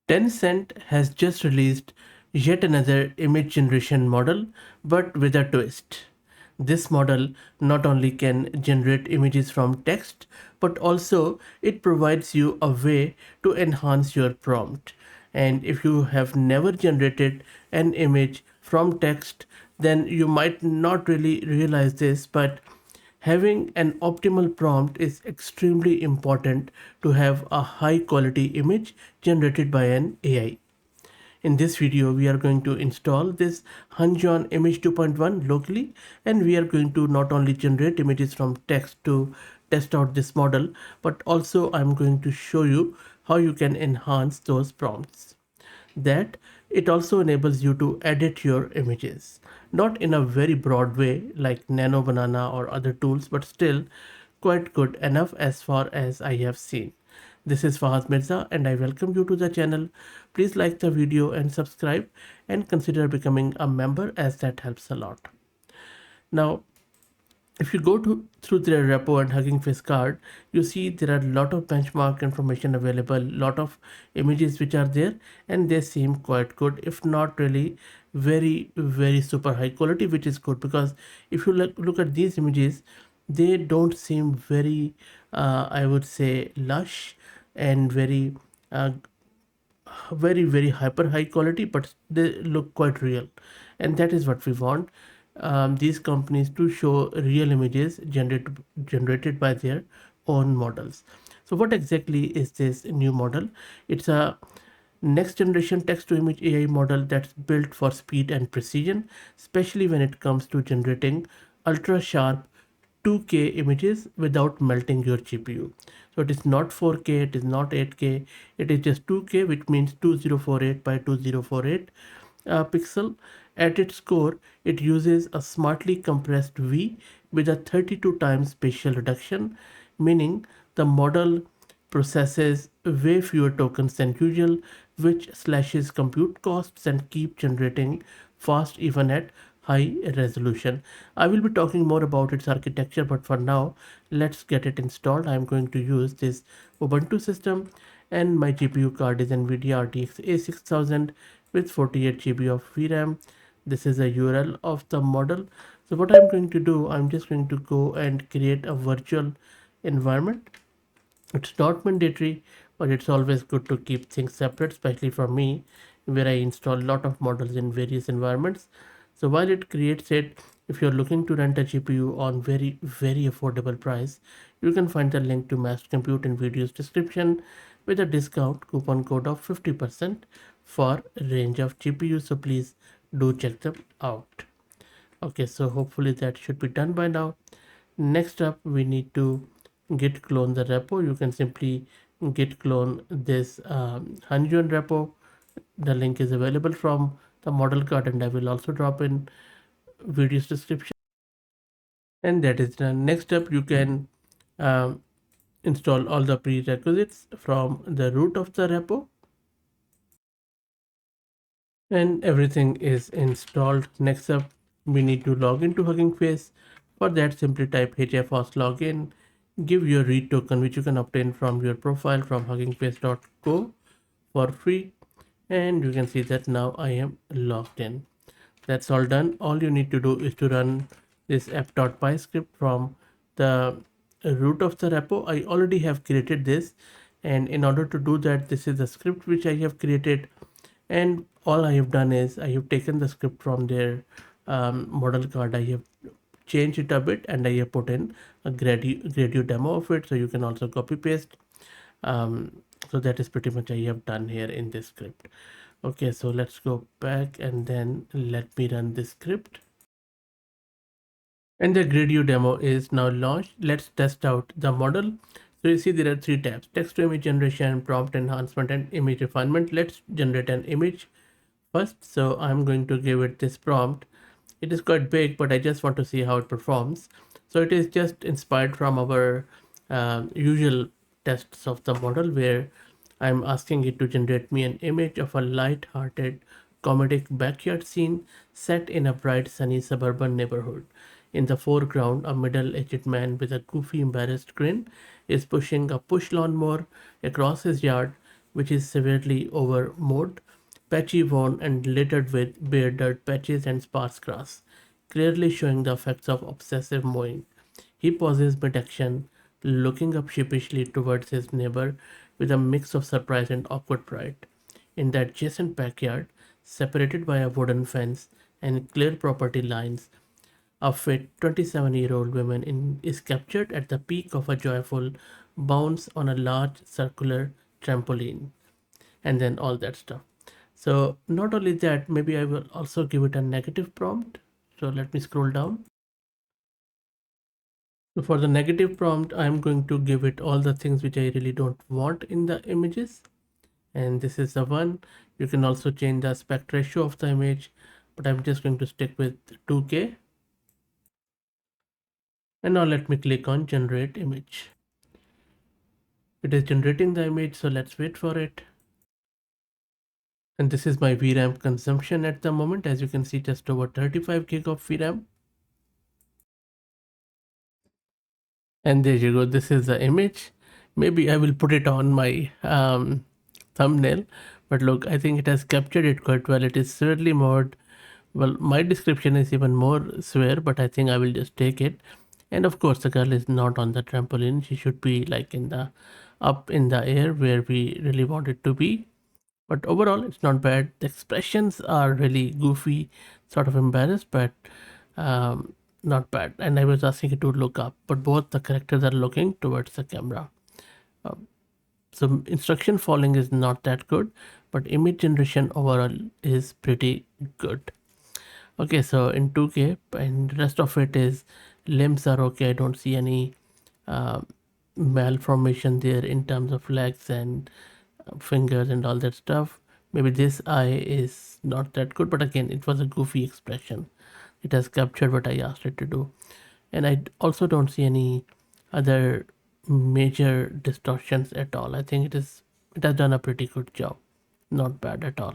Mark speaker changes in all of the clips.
Speaker 1: Tencent has just released yet another image generation model, but with a twist. This model not only can generate images from text, but also it provides you a way to enhance your prompt. And if you have never generated an image from text, then you might not really realize this, but having an optimal prompt is extremely important to have a high quality image generated by an AI. In this video, we are going to install this Hunyuan Image 2.1 locally, and we are going to not only generate images from text to test out this model, but also I'm going to show you how you can enhance those prompts. That it also enables you to edit your images, not in a very broad way like Nano Banana or other tools, but still quite good enough as far as I have seen. This is Fahaz Mirza and I welcome you to the channel. Please like the video and subscribe, and consider becoming a member as that helps a lot. Now, if you go through their repo and Hugging Face card, you see there are a lot of benchmark information available, lot of images which are there, and they seem quite good, if not really very super high quality, which is good because if you look at these images, they don't seem very I would say lush and uh, very hyper high quality, but they look quite real, and that is what we want. These companies to show real images generated by their own models. So what exactly is this new model? It's a next generation text to image AI model that's built for speed and precision, especially when it comes to generating ultra sharp 2K images without melting your GPU. So it is not 4K, it is not 8K, it is just 2K, which means 2048 by 2048 pixel. At its core, it uses a smartly compressed V with a 32 times spatial reduction, meaning the model processes way fewer tokens than usual, which slashes compute costs and keep generating fast even at high resolution. I will be talking more about its architecture, but for now, let's get it installed. I'm going to use this Ubuntu system, and my GPU card is NVIDIA RTX A6000 with 48 GB of VRAM. This is a URL of the model. So what I'm going to do, I'm just going to go and create a virtual environment. It's not mandatory, but it's always good to keep things separate, especially for me, where I install a lot of models in various environments. So while it creates it, if you're looking to rent a GPU on very affordable price, you can find the link to Mass Compute in video's description with a discount coupon code of 50% for range of GPUs. So please do check them out. Okay, so hopefully that should be done by now. Next up, we need to git clone the repo. You can simply git clone this Hunyuan repo. The link is available from the model card, and I will also drop in video's description. And that is done. Next up, you can um, install all the prerequisites from the root of the repo, and everything is installed. Next up, we need to log into Hugging Face. For that, simply type hfos login, give your read token, which you can obtain from your profile from huggingface.co for free, and you can see that now I am logged in. That's all done. All you need to do is to run this app.py script from the root of the repo. I already have created this, and in order to do that, this is the script which I have created, and all I have done is I have taken the script from their model card. I have changed it a bit, and I have put in a gradio demo of it, so you can also copy paste. So that is pretty much I have done here in this script. Okay, so let's go back and then let me run this script. And the gradio demo is now launched. Let's test out the model. So you see there are three tabs: text to image generation, prompt enhancement, and image refinement. Let's generate an image first. So I'm going to give it this prompt. It is quite big, but I just want to see how it performs. So it is just inspired from our usual tests of the model, where I'm asking it to generate me an image of a light-hearted comedic backyard scene set in a bright sunny suburban neighborhood. In the foreground, a middle-aged man with a goofy embarrassed grin is pushing a push lawnmower across his yard. which is severely over mowed, patchy, worn, and littered with bare dirt patches and sparse grass, clearly showing the effects of obsessive mowing. He pauses mid-action, looking up sheepishly towards his neighbor with a mix of surprise and awkward pride. In the adjacent backyard, separated by a wooden fence and clear property lines, a fit 27-year-old woman is captured at the peak of a joyful bounce on a large circular trampoline, and then all that stuff. So, not only that, maybe I will also give it a negative prompt. So, let me scroll down. So for the negative prompt, I'm going to give it all the things which I really don't want in the images. And this is the one. You can also change the aspect ratio of the image, but I'm just going to stick with 2K. And now let me click on generate image. It is generating the image, so let's wait for it. And this is my VRAM consumption at the moment. As you can see, just over 35 gig of VRAM. And there you go. This is the image. Maybe I will put it on my thumbnail. But look, I think it has captured it quite well. It is certainly more, well, my description is even more swear, but I think I will just take it. And of course, the girl is not on the trampoline. She should be like in the up in the air where we really want it to be. But overall, it's not bad. The expressions are really goofy, sort of embarrassed, but not bad. And I was asking it to look up, but both the characters are looking towards the camera. So instruction following is not that good, but image generation overall is pretty good. Okay, so in 2K, and rest of it is limbs are okay. I don't see any uh, malformation there in terms of legs and fingers and all that stuff. Maybe this eye is not that good, but again, it was a goofy expression. It has captured what I asked it to do. And I also don't see any other major distortions at all. I think it has done a pretty good job. Not bad at all.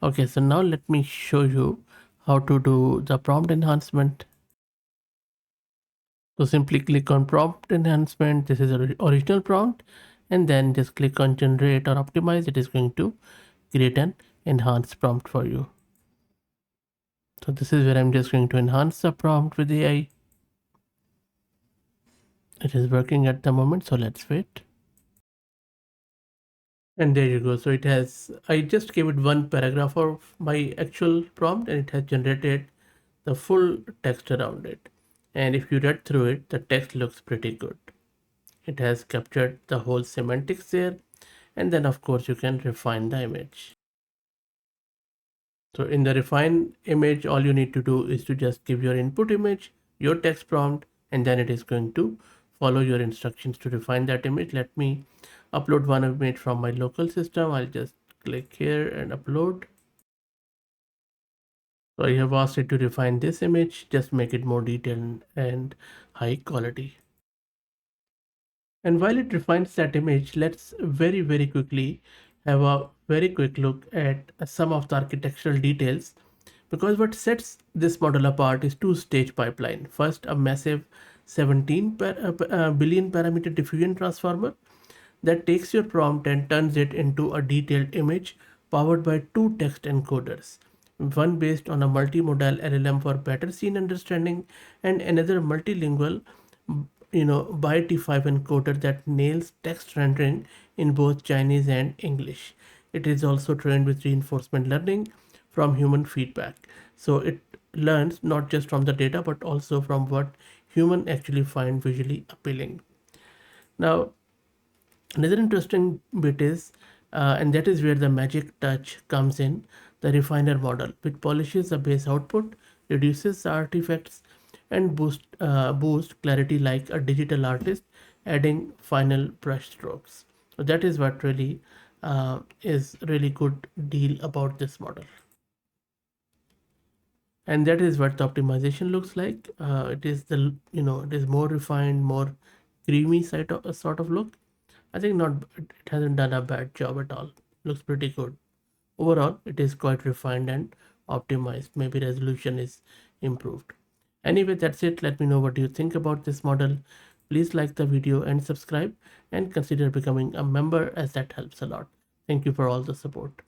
Speaker 1: Okay, so now let me show you how to do the prompt enhancement. So simply click on prompt enhancement. This is the original prompt, and then just click on generate or optimize. It is going to create an enhanced prompt for you. So this is where I'm just going to enhance the prompt with AI. It is working at the moment, so let's wait. And there you go. So it has, I just gave it one paragraph of my actual prompt, and it has generated the full text around it. And if you read through it, the text looks pretty good. It has captured the whole semantics there. And then of course you can refine the image. So in the refine image, all you need to do is to just give your input image, your text prompt, and then it is going to follow your instructions to refine that image. Let me upload one image from my local system. I'll just click here and upload. So I have asked it to refine this image, just make it more detailed and high quality. And while it refines that image, let's very quickly have a very quick look at some of the architectural details, because what sets this model apart is two-stage pipeline. First, a massive 17 billion parameter diffusion transformer that takes your prompt and turns it into a detailed image powered by two text encoders, one based on a multimodal LLM for better scene understanding, and another multilingual by T5 encoder that nails text rendering in both Chinese and English. It is also trained with reinforcement learning from human feedback. So it learns not just from the data but also from what human actually find visually appealing. Now, another interesting bit is, and that is where the magic touch comes in, the refiner model, which polishes the base output, reduces the artifacts, and boost clarity like a digital artist, adding final brush strokes. So that is what really is really good deal about this model. And that is what the optimization looks like. It is the it is more refined, more creamy sort of look. I think not, it hasn't done a bad job at all. Looks pretty good. Overall, it is quite refined and optimized. Maybe resolution is improved. Anyway, that's it. Let me know what you think about this model. please like the video and subscribe, and consider becoming a member as that helps a lot. Thank you for all the support.